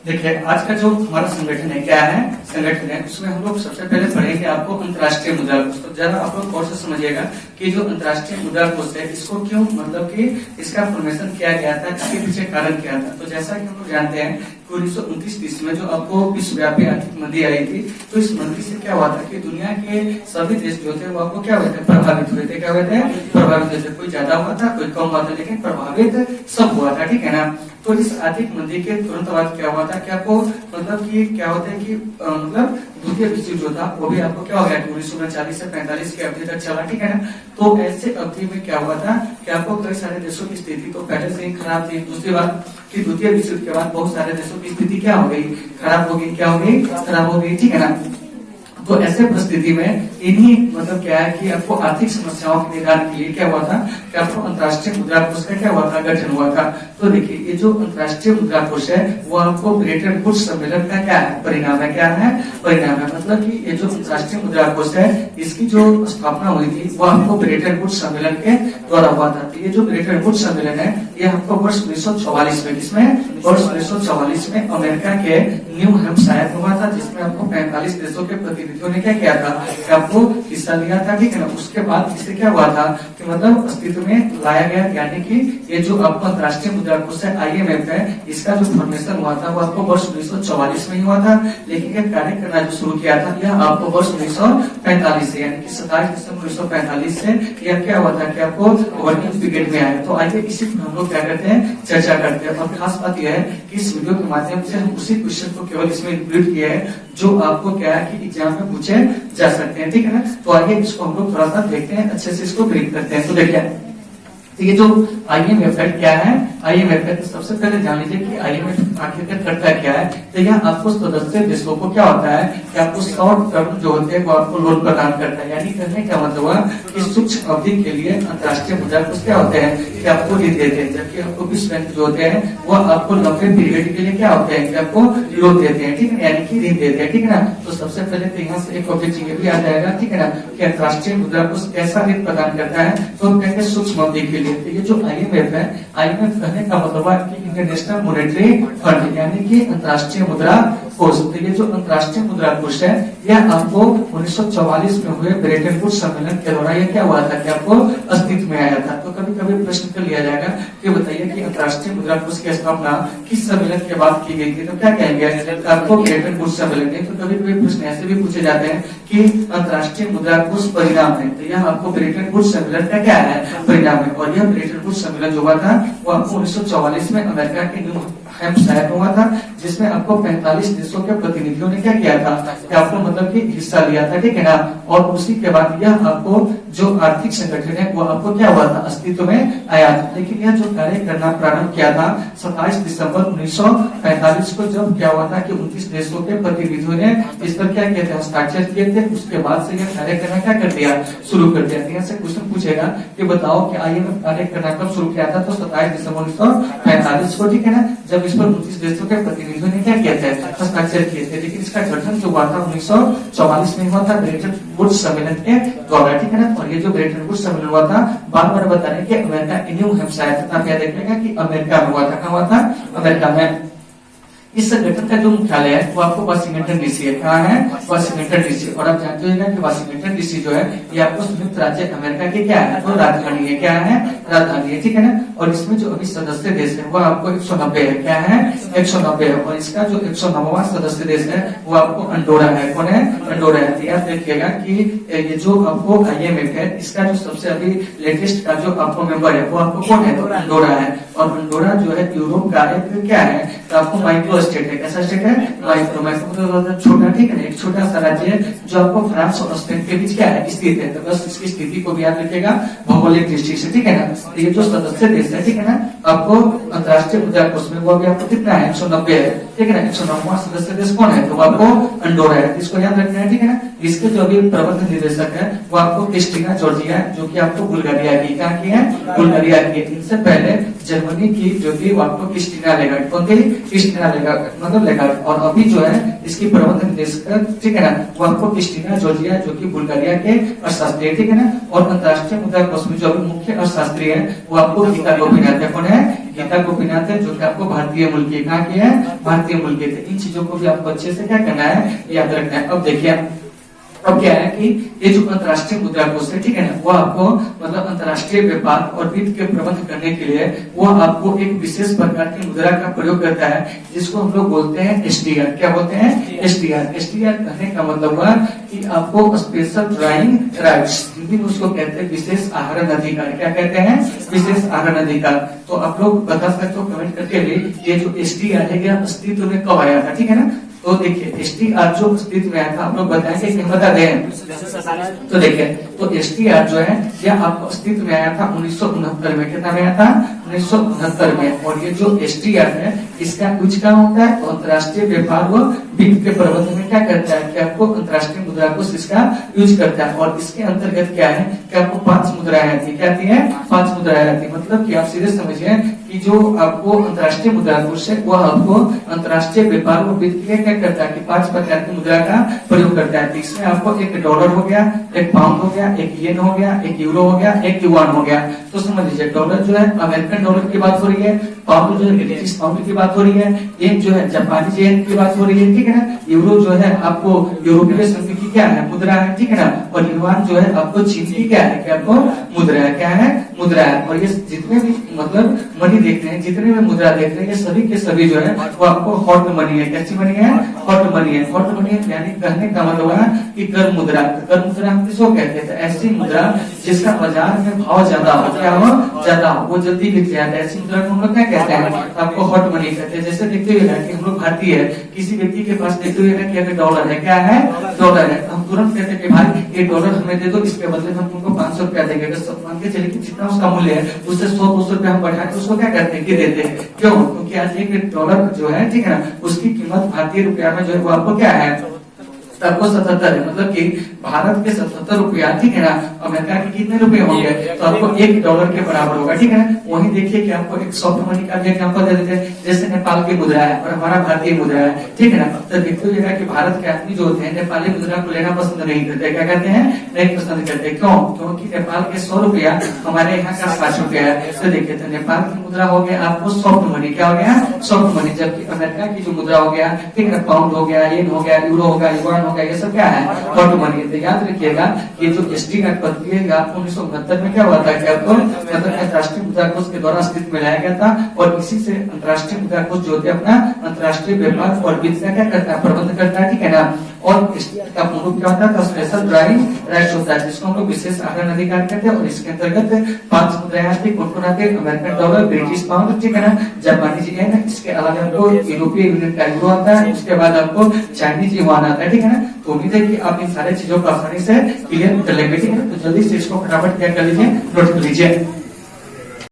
देखिए आज का जो हमारा संगठन है क्या है, संगठन है उसमें हम लोग सबसे पहले पढ़ेंगे आपको अंतर्राष्ट्रीय मुद्रा कोष। तो जरा आप लोग और से समझिएगा कि जो अंतर्राष्ट्रीय मुद्रा कोष है इसको क्यों, मतलब कि इसका फॉर्मेशन किया गया था, इसके पीछे कारण क्या था। तो जैसा कि हम लोग जानते हैं कि 1929-30 में जो आपको विश्वव्यापी आर्थिक मंदी आई थी, तो इस मंदी से क्या हुआ था कि दुनिया के सभी देश जो थे वो आपको क्या हुए थे, प्रभावित हुए थे। क्या हुए थे, प्रभावित हुए थे। कोई ज्यादा हुआ था, कोई कम हुआ था, लेकिन प्रभावित सब हुआ था, ठीक है ना। तो इस आर्थिक मंदी के तुरंत बाद क्या हुआ था कि आपको मतलब कि क्या होता है कि मतलब द्वितीय विश्व युद्ध जो था वो भी आपको क्या हो गया, 1939 से 45 की अवधि तक चला, ठीक है ना। तो ऐसे अवधि में क्या हुआ था कि आपको कई सारे देशों की स्थिति तो पहले से ही खराब थी। दूसरी बात कि द्वितीय विश्व युद्ध के बाद बहुत सारे देशों की स्थिति क्या हो गई, खराब हो गई। क्या हो गई, खराब हो गई, ठीक है ना। तो ऐसे परिस्थिति में इन्हीं मतलब क्या है कि आपको आर्थिक समस्याओं के निदान के लिए क्या हुआ था कि आपको अंतर्राष्ट्रीय मुद्रा कोष का क्या हुआ था, गठन हुआ था। तो देखिए ये जो अंतर्राष्ट्रीय मुद्रा कोष है वो आपको ब्रेटन वुड्स सम्मेलन का क्या है, परिणाम है। क्या है, परिणाम है। मतलब कि ये जो अंतर्राष्ट्रीय मुद्रा कोष है इसकी जो स्थापना हुई थी वो आपको ब्रेटन वुड्स सम्मेलन के द्वारा हुआ था। तो ये जो ब्रेटन वुड्स सम्मेलन है ये आपको वर्ष 1944 में, किसमें, वर्ष 1944 में अमेरिका के न्यू हैम्पशायर में हुआ था, जिसमें आपको 45 देशों के प्रतिनिधियों ने क्या किया था, आपको हिस्सा लिया था, ठीक है ना। उसके बाद इससे क्या हुआ था कि मतलब अस्तित्व में लाया गया, यानी कि ये जो आपको अंतर्राष्ट्रीय मुद्रा कोष है IMF है, इसका जो फॉर्मेशन हुआ था वो आपको वर्ष 1944 में ही हुआ था, लेकिन यह कार्य करना जो शुरू किया था यह आपको वर्ष 1945 से, यानी कि 27 दिसंबर 1945 से यह क्या हुआ था कि आपको वर्किंग पीरियड में आया। तो आइए इसी पर हम लोग क्या करते हैं, चर्चा करते हैं। और खास बात यह है कि इस वीडियो के माध्यम से हम उसी क्वेश्चन को केवल इसमें इंक्लूड किया है जो आपको क्या है कि एग्जाम में पूछे जा सकते हैं, ठीक है ना। तो आइए इसको हम लोग थोड़ा सा देखते हैं, अच्छे से इसको ब्रेक करते हैं। तो देखिए तो ये जो IMF है क्या है, IMF है। तो सबसे पहले जान लीजिए कि IMF आखिरकार करता क्या है। तो यह आपको सदस्य देशों को क्या होता है कि आपको शॉर्ट टर्म जो होते हैं वो आपको लोन प्रदान करता है। यानी कहने का मतलब हुआ कि सूक्ष्म अवधि के लिए अंतर्राष्ट्रीय मुद्रा कोष क्या होते हैं कि आपको ऋण देते हैं, जबकि आपको विश्व बैंक जो होते हैं वो आपको लंबे पीरियड के लिए क्या होते हैं कि आपको लोन देते हैं, ठीक है, यानी कि ऋण देते हैं, ठीक है ना। तो सबसे पहले तो यहाँ से एक ऑब्जेक्टिव ये भी आ जाएगा, ठीक है ना, कि अंतर्राष्ट्रीय मुद्रा कोष कैसा ऋण प्रदान करता है, तो हम कहेंगे सूक्ष्म अवधि के लिए। तो ये जो IMF है, IMF कहने का मतलब है कि इंटरनेशनल मॉनेटरी फंड, यानी कि अंतर्राष्ट्रीय मुद्रा कोष। तो ये जो अंतर्राष्ट्रीय मुद्रा कोष है यह आपको 1944 में हुए ब्रेटन वुड्स सम्मेलन के दौरान यह क्या हुआ था कि आपको अस्तित्व में आया था। तो कभी कभी प्रश्न कर लिया जाएगा कि बताइए कि अंतर्राष्ट्रीय मुद्रा कोष की स्थापना किस सम्मेलन के बाद की गई थी, तो क्या कहेंगे आपको ब्रेटन वुड्स सम्मेलन। तो कभी कभी प्रश्न ऐसे भी पूछे जाते हैं कि अंतर्राष्ट्रीय मुद्रा कोष परिणाम है, तो यह आपको ब्रेटन वुड्स सम्मेलन का क्या है, परिणाम है। और यह ब्रेटन वुड्स सम्मेलन जो हुआ था वो आपको 1944 में अमेरिका के न्यू हैम्पशायर में हुआ था, जिसमें आपको 45 देशों के प्रतिनिधियों ने क्या किया था कि आपको मतलब कि हिस्सा लिया था, ठीक है ना। और उसी के बाद यह आपको जो आर्थिक संगठन है वो आपको क्या हुआ था, अस्तित्व में आया था। लेकिन यह जो कार्य करना प्रारंभ किया था 27 दिसंबर 1945 को, जब क्या हुआ था कि 29 देशों के प्रतिनिधियों ने इस पर क्या किया था, हस्ताक्षर किए थे। उसके बाद से यह कार्य करना क्या कर दिया, शुरू कर दिया। यहाँ से क्वेश्चन पूछेगा कि बताओ कि IMF कार्य करना कब शुरू किया था, तो 27 दिसंबर 1945 को, ठीक है ना, जब इस पर 29 देशों के प्रतिनिधियों ने क्या किया था, हस्ताक्षर किए थे। लेकिन इसका गठन जो हुआ था 1944 में हुआ था ब्रेटन वुड्स सम्मेलन के द्वारा, ठीक है ना। और ये जो ब्रेटन वुड्स सम्मेलन हुआ था, बार बार बता रहे हैं कि अमेरिका के न्यू हैम्पशायर था, क्या देखिएगा कि अमेरिका में हुआ था। कहाँ हुआ था, अमेरिका में। इस संगठन का जो मुख्यालय है वो आपको वाशिंगटन DC है। कहाँ है, वाशिंगटन DC। और आप जानते होंगे कि वाशिंगटन DC जो है ये आपको संयुक्त राज्य अमेरिका की क्या है, तो राजधानी है। क्या है, राजधानी है, ठीक है ना। और इसमें जो अभी सदस्य देश है वो आपको 190 है। क्या है, 190 है। और इसका जो 109वां सदस्य देश है वो आपको अंडोरा है। कौन है, अंडोरा है। आप देखिएगा कि ये जो आपको IMF है इसका जो सबसे अभी लेटेस्ट का जो आपको मेंबर है वो आपको कौन है, तो अंडोरा है। और अंडोरा जो है यूरोप का एक क्या है, तो आपको माइक्रो स्टेट है। कैसा स्टेट है, माइक्रो। मतलब छोटा, ठीक है, एक छोटा सा राज्य है जो आपको फ्रांस और स्पेन के बीच क्या है, स्थित है। तो बस इसकी स्थिति को भी याद रखिएगा भौगोलिक दृष्टि से, ठीक है ना। ये जो सदस्य देश है, ठीक है ना, आपको अंतर्राष्ट्रीय मुद्रा कोष में वो अभी आपको कितना है, 190 है, ठीक है ना। 109वां सदस्य देश कौन है, तो आपको अंडोरा है। इसको याद रखना है, ठीक है ना। इसके जो अभी प्रबंध निदेशक है वो आपको क्रिस्टीना जॉर्जिया है, जो कि आपको बुल्गारिया की, कहाँ की है, बुल्गारिया की। इनसे पहले जर्मनी की जो थी वो आपको क्रिस्टीना लेगार्ड, कौन थी, क्रिस्टीना लेगार्ड, मतलब लेगार्ड। और अभी जो है इसकी प्रबंध निदेशक, ठीक है ना, वो आपको क्रिस्टीना जॉर्जिया, जो कि बुल्गारिया के अर्थशास्त्री, ठीक है ना। और अंतर्राष्ट्रीय मुद्रा कोष में जो अभी मुख्य अर्थशास्त्री है वो आपको गीता गोपीनाथ है। कौन है, गीता गोपीनाथ है जो कि आपको भारतीय मूल की, कहाँ की है, भारतीय मूल की। इन चीजों को भी आपको अच्छे से क्या करना है, याद रखना है। अब देखिए अब क्या है कि ये जो अंतर्राष्ट्रीय मुद्रा कोष है, ठीक है ना, वो आपको मतलब अंतर्राष्ट्रीय व्यापार और वित्त के प्रबंध करने के लिए वो आपको एक विशेष प्रकार की मुद्रा का प्रयोग करता है, जिसको हम लोग बोलते हैं एसडीआर। क्या बोलते हैं, एसडीआर। एसडीआर कहने का मतलब हुआ कि आपको स्पेशल ड्राइंग राइट्स, हिंदी में उसको कहते हैं विशेष आहरण अधिकार। क्या कहते हैं, विशेष आहरण अधिकार। तो आप लोग बता सकते हो कमेंट करके भी, ये जो एसडीआर है यह अस्तित्व में कब आया था, ठीक है ना। तो देखिए एसडीआर जो अस्तित्व में आया था, आप लोग बताएंगे कि बता दें। तो देखिए तो एसडीआर जो है यह आपको अस्तित्व में आया था 1969 में। कितना में आया था, 1969 में। और ये जो एसडीआर है इसका कुछ क्या होता है, तो अंतर्राष्ट्रीय व्यापार व वित्त के प्रबंधन में क्या करता है कि आपको अंतर्राष्ट्रीय मुद्रा कोष इसका यूज करता है। और इसके अंतर्गत क्या है कि आपको 5 मुद्राएं आती, क्या आती है, 5 मुद्राएं आती। मतलब कि आप सीधे समझिए कि जो आपको अंतर्राष्ट्रीय मुद्रा कोष है वह आपको अंतर्राष्ट्रीय व्यापार व वित्त के क्या करता है कि 5 प्रकार की मुद्रा का प्रयोग करता है। इसमें आपको एक डॉलर हो गया, एक पाउंड हो गया, एक येन हो गया, एक यूरो हो गया, एक युआन हो गया। तो समझ लीजिए डॉलर जो है अमेरिकन डॉलर की बात हो रही है, पाउंड जो है ब्रिटिश पाउंड की बात हो रही है, येन जो है जापानी येन की बात हो रही है, ठीक है ना। यूरो जो है आपको यूरोपीय संघ की क्या है, मुद्रा है, ठीक है ना। और युआन जो है आपको चीन की क्या है, कि आपको मुद्रा है, क्या है, मुद्रा है। और ये जितने भी मतलब मनी देख रहे हैं, जितने भी मुद्रा देख रहे हैं, ये सभी के सभी जो है वो आपको हॉट मनी है। कैसी मनी है, हॉट मनी है। हॉट मनी है यानी कहने का मतलब है कि कर मुद्रा। कर मुद्रा हम किसको कहते हैं, ऐसी मुद्रा जिसका बाजार में भाव ज्यादा हो, क्या हो, ज्यादा हो, वो जल्दी बिक जाता है। ऐसी मुद्रा को हम लोग क्या कहते हैं, आपको हॉट मनी कहते हैं। जैसे देखते हुए ना कि हम लोग भारतीय है, किसी व्यक्ति के पास देखते हुए ना कि अगर डॉलर है, क्या है, डॉलर है, हम तुरंत कहते हैं कि भाई ये डॉलर हमें दे दो, इसके बदले में हम तुमको 500 रुपया देंगे। अगर सब मान के चले कि जितना उसका मूल्य है उससे 100-200 रुपया हम बढ़ा के उसको क्या करते हैं कि देते हैं। क्यों, क्योंकि आज एक डॉलर जो है, ठीक है ना, उसकी कीमत भारतीय रुपया में जो है वो आपको क्या है, आपको 77 है। मतलब कि भारत के 77 रुपया, ठीक है ना, अमेरिका के कितने रुपए होंगे, तो आपको $1 के बराबर होगा, ठीक है ना। वहीं देखिए कि आपको एक सॉफ्ट मनी का भी एग्जांपल दे देते हैं, जैसे नेपाल की मुद्रा है और हमारा भारतीय मुद्रा है, ठीक है ना। तो देखते हुए कि भारत के आदमी जो होते हैं नेपाली मुद्रा को लेना पसंद नहीं करते। क्या कहते हैं, नहीं पसंद करते। क्यों, क्योंकि नेपाल के 100 रुपया हमारे यहाँ का 60 रुपया है। तो देखिए तो नेपाल की मुद्रा हो गया आपको सॉफ्ट मनी, क्या हो गया, सॉफ्ट मनी। जबकि अमेरिका की जो मुद्रा हो गया, ठीक है, पाउंड हो गया, येन हो गया, यूरो हो गया, युआन हो गया, ये सब क्या है, हॉट मनी। तो याद रखिएगा ये जो एसडीआर पद्धति है आपको 1969 में क्या हुआ था कि आपको मतलब अंतर्राष्ट्रीय मुद्रा कोष के द्वारा अस्तित्व में लाया गया था। और इसी से अंतर्राष्ट्रीय मुद्रा कोष जो होते हैं अपना अंतर्राष्ट्रीय व्यापार और वित्त का क्या करता है, प्रबंध करता है, ठीक है ना। और एसडीआर का पूर्ण रूप क्या होता है, स्पेशल ड्राइंग राइट्स होता है, जिसको हम लोग विशेष आहरण अधिकार कहते हैं। और इसके अंतर्गत 5 मुद्राएं आती, कौन आते हैं, अमेरिकन डॉलर, ब्रिटिश पाउंड, ठीक है ना, जापानी येन, इसके अलावा आपको यूरोपीय यूनियन का यूरो आता है, उसके बाद आपको चाइनीज युआन आता है, ठीक है ना। तो उम्मीद है कि आप इन सारे चीजों को आसानी से क्लियर कर लेंगे, ठीक है। तो जल्दी से इसको फटाफट क्या कर लीजिए, नोट कर लीजिए।